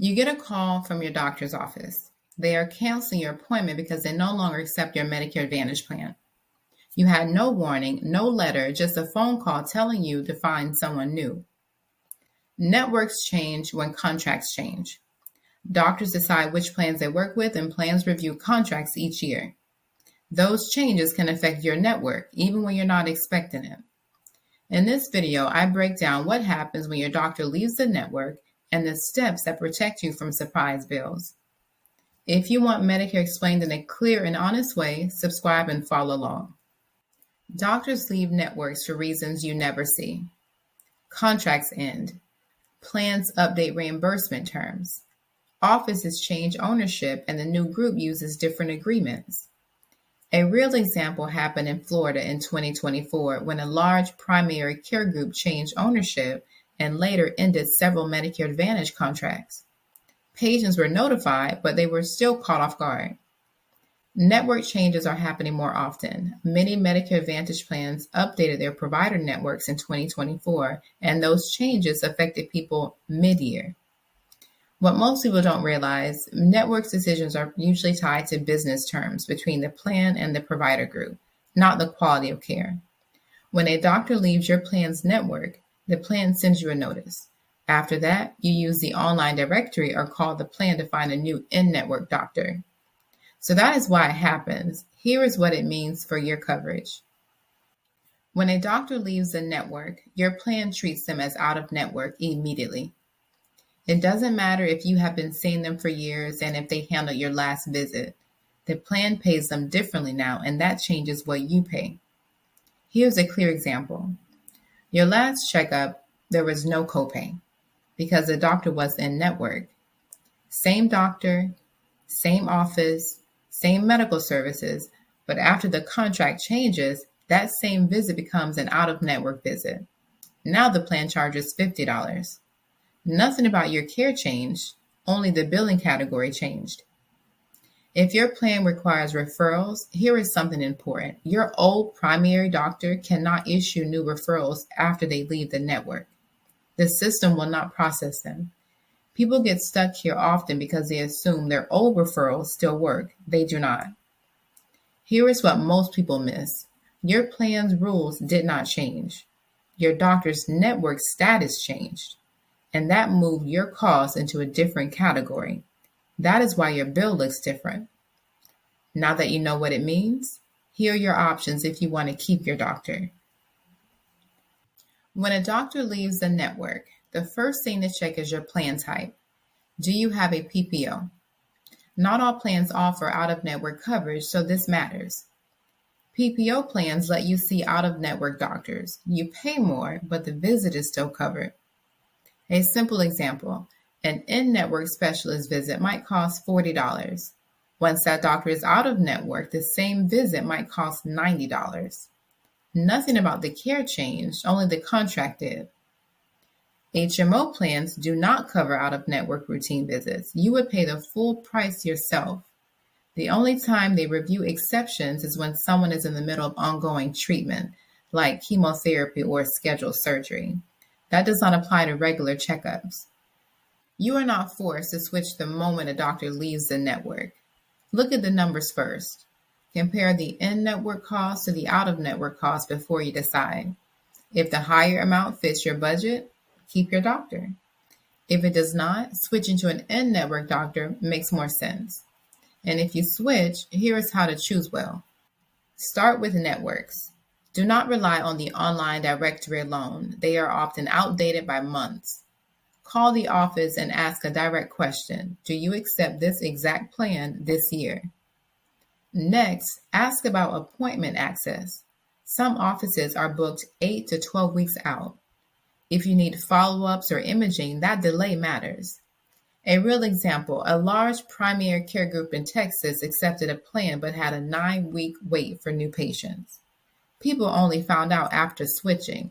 You get a call from your doctor's office. They are canceling your appointment because they no longer accept your Medicare Advantage plan. You had no warning, no letter, just a phone call telling you to find someone new. Networks change when contracts change. Doctors decide which plans they work with, and plans review contracts each year. Those changes can affect your network, even when you're not expecting it. In this video, I break down what happens when your doctor leaves the network and the steps that protect you from surprise bills. If you want Medicare explained in a clear and honest way, subscribe and follow along. Doctors leave networks for reasons you never see. Contracts end. Plans update reimbursement terms. Offices change ownership and the new group uses different agreements. A real example happened in Florida in 2024 when a large primary care group changed ownership and later ended several Medicare Advantage contracts. Patients were notified, but they were still caught off guard. Network changes are happening more often. Many Medicare Advantage plans updated their provider networks in 2024, and those changes affected people mid-year. What most people don't realize, network decisions are usually tied to business terms between the plan and the provider group, not the quality of care. When a doctor leaves your plan's network, the plan sends you a notice. After that, you use the online directory or call the plan to find a new in-network doctor. So that is why it happens. Here is what it means for your coverage. When a doctor leaves the network, your plan treats them as out-of-network immediately. It doesn't matter if you have been seeing them for years and if they handled your last visit. The plan pays them differently now, and that changes what you pay. Here's a clear example. Your last checkup, there was no copay because the doctor was in network. Same doctor, same office, same medical services, but after the contract changes, that same visit becomes an out-of-network visit. Now the plan charges $50. Nothing about your care changed, only the billing category changed. If your plan requires referrals, here is something important. Your old primary doctor cannot issue new referrals after they leave the network. The system will not process them. People get stuck here often because they assume their old referrals still work. They do not. Here is what most people miss. Your plan's rules did not change. Your doctor's network status changed, and that moved your costs into a different category. That is why your bill looks different. Now that you know what it means, here are your options if you want to keep your doctor. When a doctor leaves the network, the first thing to check is your plan type. Do you have a PPO? Not all plans offer out-of-network coverage, so this matters. PPO plans let you see out-of-network doctors. You pay more, but the visit is still covered. A simple example, an in-network specialist visit might cost $40. Once that doctor is out of network, the same visit might cost $90. Nothing about the care changed, only the contract did. HMO plans do not cover out-of-network routine visits. You would pay the full price yourself. The only time they review exceptions is when someone is in the middle of ongoing treatment, like chemotherapy or scheduled surgery. That does not apply to regular checkups. You are not forced to switch the moment a doctor leaves the network. Look at the numbers first. Compare the in-network cost to the out-of-network cost before you decide. If the higher amount fits your budget, keep your doctor. If it does not, switching to an in-network doctor makes more sense. And if you switch, here is how to choose well. Start with networks. Do not rely on the online directory alone. They are often outdated by months. Call the office and ask a direct question. Do you accept this exact plan this year? Next, ask about appointment access. Some offices are booked 8 to 12 weeks out. If you need follow-ups or imaging, that delay matters. A real example, a large primary care group in Texas accepted a plan but had a 9-week wait for new patients. People only found out after switching.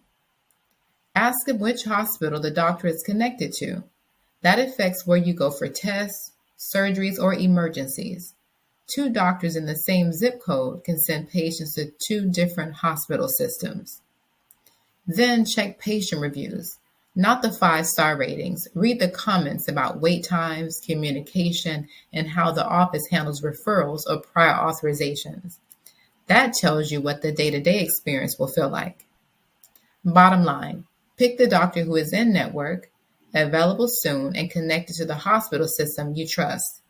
Ask them which hospital the doctor is connected to. That affects where you go for tests, surgeries, or emergencies. 2 doctors in the same zip code can send patients to 2 different hospital systems. Then check patient reviews. Not the 5-star ratings. Read the comments about wait times, communication, and how the office handles referrals or prior authorizations. That tells you what the day-to-day experience will feel like. Bottom line, pick the doctor who is in network, available soon, and connected to the hospital system you trust.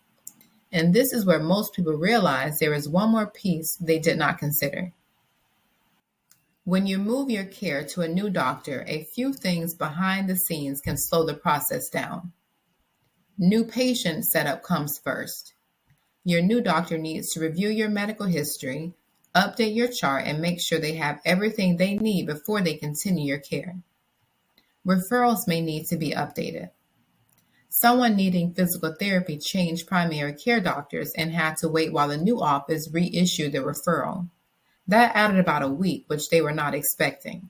And this is where most people realize there is one more piece they did not consider. When you move your care to a new doctor, a few things behind the scenes can slow the process down. New patient setup comes first. Your new doctor needs to review your medical history, update your chart, and make sure they have everything they need before they continue your care. Referrals may need to be updated. Someone needing physical therapy changed primary care doctors and had to wait while the new office reissued the referral. That added about a week, which they were not expecting.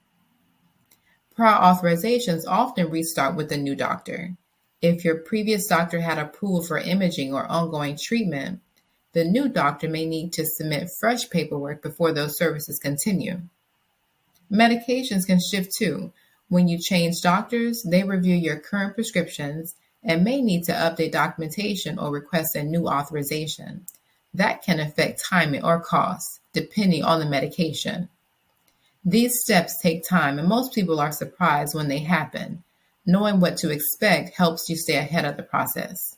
Prior authorizations often restart with the new doctor. If your previous doctor had approval for imaging or ongoing treatment, the new doctor may need to submit fresh paperwork before those services continue. Medications can shift too. When you change doctors, they review your current prescriptions and may need to update documentation or request a new authorization. That can affect timing or costs, depending on the medication. These steps take time, and most people are surprised when they happen. Knowing what to expect helps you stay ahead of the process.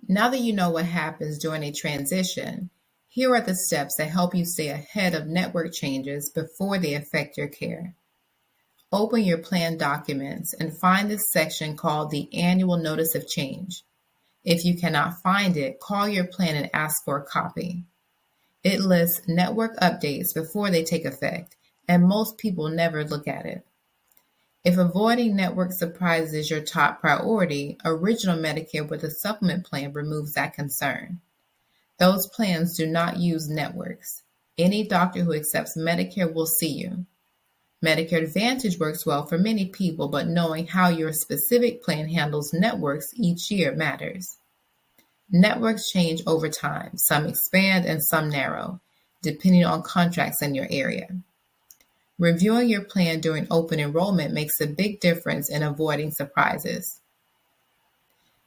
Now that you know what happens during a transition, here are the steps that help you stay ahead of network changes before they affect your care. Open your plan documents and find the section called the Annual Notice of Change. If you cannot find it, call your plan and ask for a copy. It lists network updates before they take effect, and most people never look at it. If avoiding network surprises is your top priority, Original Medicare with a supplement plan removes that concern. Those plans do not use networks. Any doctor who accepts Medicare will see you. Medicare Advantage works well for many people, but knowing how your specific plan handles networks each year matters. Networks change over time. Some expand and some narrow, depending on contracts in your area. Reviewing your plan during open enrollment makes a big difference in avoiding surprises.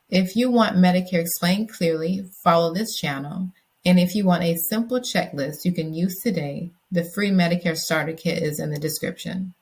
If you want Medicare explained clearly, follow this channel. And if you want a simple checklist you can use today, the free Medicare Starter Kit is in the description.